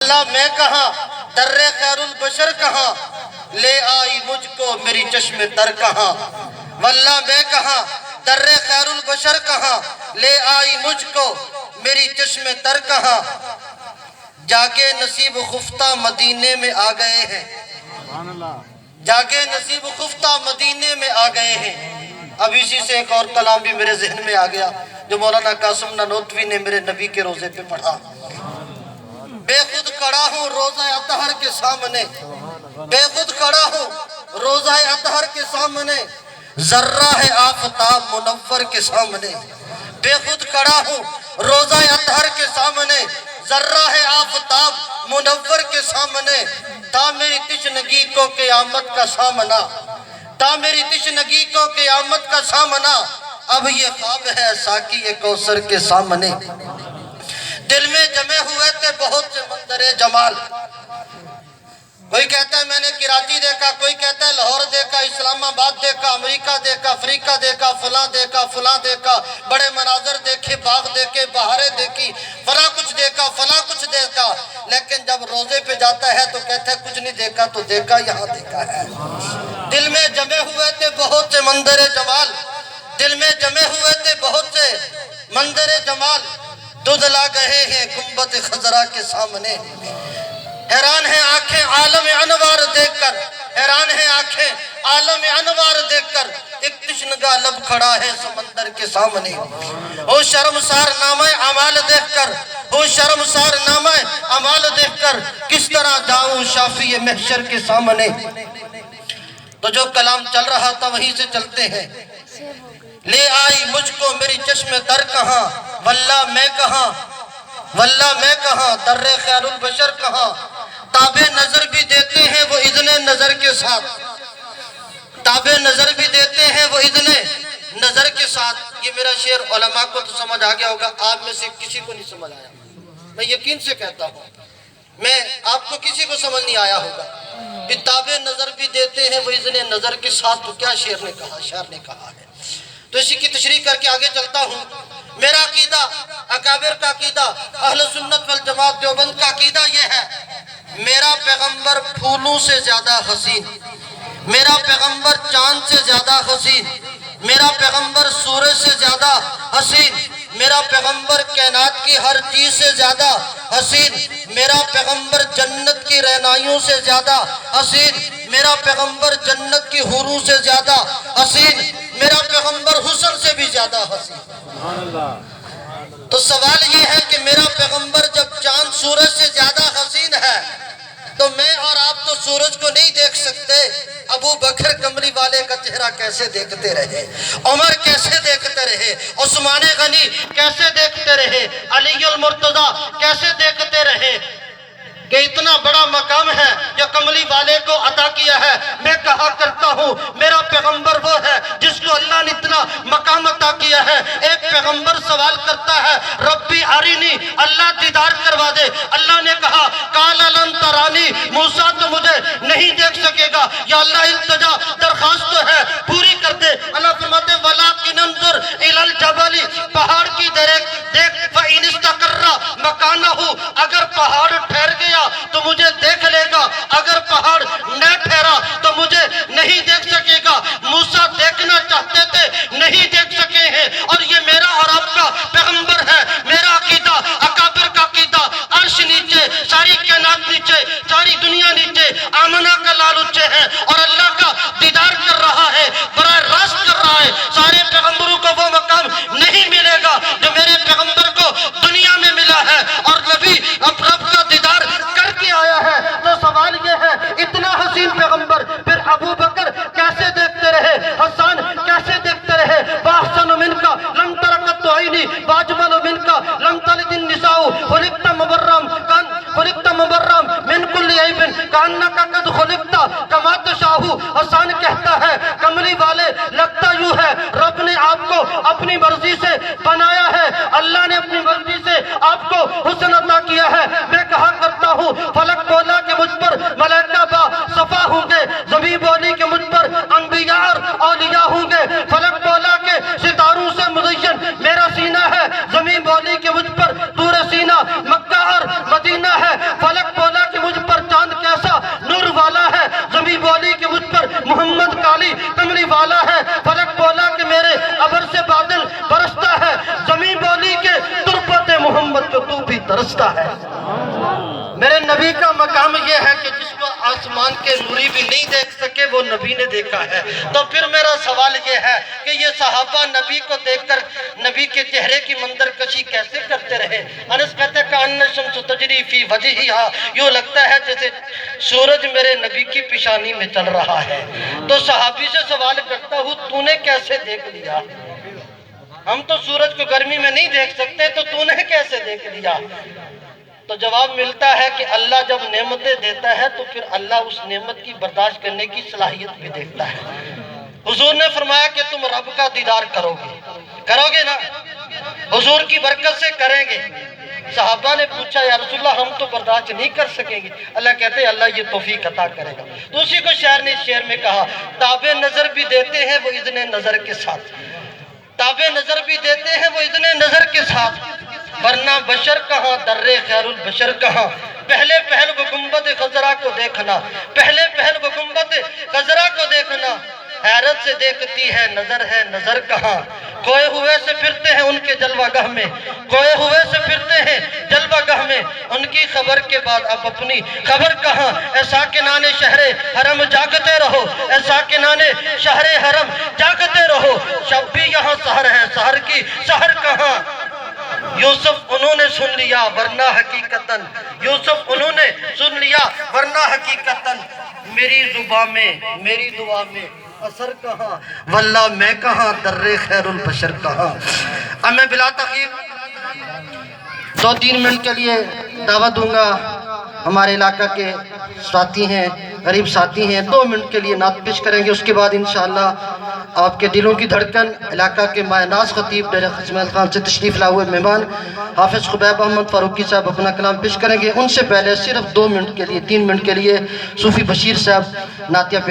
واللہ میں کہاں در خیر البشر کہاں لے آئی مجھ کو میری چشم تر کہاں واللہ میں کہاں در خیر البشر کہاں لے آئی مجھ کو میری چشم تر کہاں جاگے نصیب خفتہ مدینے میں آ گئے ہیں جاگے نصیب خفتہ مدینے میں آ گئے ہیں۔ اب اسی سے ایک اور کلام بھی میرے ذہن میں آ گیا جو مولانا قاسم نانوتوی نے میرے نبی کے روزے پہ پڑھا۔ بے خود کھڑا ہوں روزہ اطہر کے سامنے بے خود کھڑا ہوں روزہ اطہر کے سامنے ذرہ ہے آفتاب منور کے سامنے بے خود کھڑا ہوں روزہ اطہر کے سامنے ذرہ ہے آفتاب منور کے سامنے تا میری تشنگی کو قیامت کا سامنا تا میری تشنگی کو قیامت کا سامنا اب یہ خواب ہے ساقی کوثر کے سامنے دل میں جمے ہوئے تھے بہت سے منظر جمال کوئی کہتا ہے میں نے کراچی دیکھا کوئی کہتا ہے لاہور دیکھا اسلام آباد دیکھا امریکہ دیکھا افریقہ دیکھا فلاں دیکھا بڑے مناظر دیکھے باغ دیکھے بہاریں دیکھی فلاں کچھ دیکھا لیکن جب روزے پہ جاتا ہے تو کہتا ہے کچھ نہیں دیکھا تو دیکھا یہاں دیکھا ہے دل میں جمے ہوئے تھے بہت سے منظر جمال دل میں جمے ہوئے تھے بہت سے منظر جمال ددلا گئے ہیں گنبد خضرا کے سامنے حیران ہیں آنکھیں عالم انوار دیکھ کر حیران ہیں آنکھیں عالم انوار دیکھ کر ایک تشنگا لب کھڑا ہے سمندر کے سامنے ہو شرمسار نامہ اعمال دیکھ کر ہو شرمسار نامہ اعمال دیکھ کر کس طرح جاؤں شافی محشر کے سامنے تو جو کلام چل رہا تھا وہیں سے چلتے ہیں لے آئی مجھ کو میری چشم تر کہاں واللہ میں کہاں در خیر البشر کہاں تابع نظر بھی دیتے ہیں وہ اذن نظر کے ساتھ تابع نظر بھی دیتے ہیں وہ اذن نظر کے ساتھ یہ میرا شعر علماء کو تو سمجھ آ گیا ہوگا آپ میں سے کسی کو نہیں سمجھ آیا میں یقین سے کہتا ہوں میں آپ کو کسی کو سمجھ نہیں آیا ہوگا کہ تابع نظر بھی دیتے ہیں وہ اذن نظر کے ساتھ تو کیا شعر نے کہا ہے تو اسی کی تشریح کر کے آگے چلتا ہوں میرا عقیدہ اکابر کا عقیدہ اہل سنت والجماعت دیوبند کا عقیدہ یہ ہے میرا پیغمبر پھولوں سے زیادہ حسین میرا پیغمبر چاند سے زیادہ حسین میرا پیغمبر سورج سے زیادہ حسین میرا پیغمبر کائنات کی ہر چیز سے زیادہ حسین میرا پیغمبر جنت کی رہنائیوں سے زیادہ حسین میرا پیغمبر جنت کی حوروں سے زیادہ حسین میرا پیغمبر حسن سے بھی زیادہ حسین تو سوال یہ ہے کہ میرا پیغمبر جب چاند سورج سے زیادہ حسین ہے تو میں اور آپ تو سورج کو نہیں دیکھ سکتے ابو بکر کملی والے کا چہرہ کیسے دیکھتے رہے عمر کیسے دیکھتے رہے عثمان غنی کیسے دیکھتے رہے علی المرتضیٰ کیسے دیکھتے رہے کہ اتنا بڑا مقام ہے جو کملی والے کو عطا کیا ہے میں کہا کرتا ہوں میرا پیغمبر وہ ہے جس کو اللہ نے اتنا مقام عطا کیا ہے ایک پیغمبر سوال کرتا ہے ربی ارینی اللہ دیدار کروا دے اللہ نے کہا قال لن ترانی موسیٰ تو مجھے نہیں دیکھ سکے گا یا اللہ التجا درخواست تو ہے پوری کر دے اللہ فرماتے وَلَكِنْ انظر إِلَى الْجَبَلِ پہاڑ کی دیکھ فَإِنِ اسْتَقَرَّ مَكَانَهُ اگر پہاڑ ٹھہر گیا تو مجھے دیکھ لے گا اگر پہاڑ نہ ٹھہرا تو مجھے نہیں دیکھ سکے گا موسیٰ دیکھنا چاہتے تھے نہیں دیکھ سکے ہیں اور یہ میرا اور آپ کا پیغمبر ہے میرا عقیدہ اکابر کا عقیدہ عرش نیچے ساری کائنات نیچے ساری دنیا نیچے آمنہ کا لال اونچے ہے اور اللہ کا دیدار کر رہا ہے براہ راست کر رہا ہے سارے پیغمبروں کو وہ مقام نہیں ملے گا جو میرے پیغمبر کو دنیا میں ملا ہے اور نبی رب کا دیدار کر کے آیا ہے تو سوال یہ ہے اتنا حسین پیغمبر پھر ابو بکر کیسے دیکھتے رہے حسان کیسے دیکھتے رہے وَأَحْسَنُ مِنْكَ لَمْ تَرَ قَطُّ عَيْنِي وَأَجْمَلُ مِنْكَ لَمْ تَلِدِ النِّسَاءُ خُلِقْتَ مُبَرًّا مِنْ كُلِّ عَيْبٍ كَأَنَّكَ قَدْ خُلِقْتَ كَمَا تَشَاءُ حسان کہتا ہے کملی والے لگتا یوں ہے رب نے آپ کو اپنی مرضی سے بنایا ہے اللہ نے اپنی مرضی سے آپ کو حسن عطا کیا ہے میں کہا کرتا ہوں فلک بولا کہ مجھ پر ملائکہ با صفا ہوں گے زمین بولی کہ مجھ پر انبیاء اور اولیاء ہوں گے فلک بولا کہ ستاروں سے مزین میرا سینہ ہے زمین بولی کہ مجھ پر طور سینہ مکہ اور مدینہ ہے فلک بولا نبی کا مقام یہ ہے کہ جس کو آسمان کے نوری بھی نہیں دیکھ سکے وہ نبی نے دیکھا ہے۔ تو پھر میرا سوال یہ ہے کہ یہ صحابہ نبی کو دیکھ کر نبی کے چہرے کی منظر کشی کیسے کرتے رہے؟ انس کہتے ہیں کأن الشمس تجری فی وجہہا، یوں لگتا ہے جیسے سورج میرے نبی کی پیشانی میں چل رہا ہے۔ تو صحابی سے سوال کرتا ہوں تو نے کیسے دیکھ لیا؟ ہم تو سورج کو گرمی میں نہیں دیکھ سکتے تو تو نے کیسے دیکھ لیا؟ تو جواب ملتا ہے کہ اللہ جب نعمتیں دیتا ہے تو پھر اللہ اس نعمت کی برداشت کرنے کی صلاحیت بھی دیکھتا ہے۔ حضور نے فرمایا کہ تم رب کا دیدار کرو گے نا؟ حضور کی برکت سے کریں گے۔ صحابہ نے پوچھا یا رسول اللہ ہم تو برداشت نہیں کر سکیں گے۔ اللہ کہتے ہیں اللہ یہ توفیق عطا کرے گا۔ تو اسی کو شاعر نے اس شعر میں کہا تابع نظر بھی دیتے ہیں وہ اذن نظر کے ساتھ، تابع نظر بھی دیتے ہیں وہ اذن نظر کے ساتھ، ورنہ بشر کہاں در خیر البشر کہاں، پہلے پہل وہ گنبد خضرا کو دیکھنا، پہلے پہل وہ گنبد خضرا کو دیکھنا، حیرت سے دیکھتی ہے نظر کہاں، کھوئے ہوئے سے پھرتے ہیں ان کے جلوہ گاہ میں، کھوئے ہوئے سے پھرتے ہیں جلوہ گاہ میں، ان کی خبر کے بعد اب اپنی خبر کہاں، اے ساکنان شہر حرم جاگتے رہو، اے ساکنان شہر حرم جاگتے رہو، شب بھی یہاں سحر ہے سحر کی سحر کہاں، یوسف انہوں نے سن لیا ورنہ حقیقتاً، یوسف انہوں نے سن لیا ورنہ حقیقتاً، میری زبان میں میری دعا میں اثر کہاں، واللہ میں کہاں در خیر البشر کہاں۔ اب میں بلا تاخیر 2-3 منٹ کے لیے دعوت دوں گا، ہمارے علاقہ کے ساتھی ہیں غریب ساتھی ہیں، 2 منٹ کے لیے نعت پیش کریں گے، اس کے بعد انشاءاللہ آپ کے دلوں کی دھڑکن علاقہ کے ماہ ناز خطیب ڈیرہ اسماعیل خان سے تشریف لائے ہوئے مہمان حافظ خبیب احمد فاروقی صاحب اپنا کلام پیش کریں گے۔ ان سے پہلے صرف 2 منٹ کے لیے 3 منٹ کے لیے صوفی بشیر صاحب نعتیہ پیش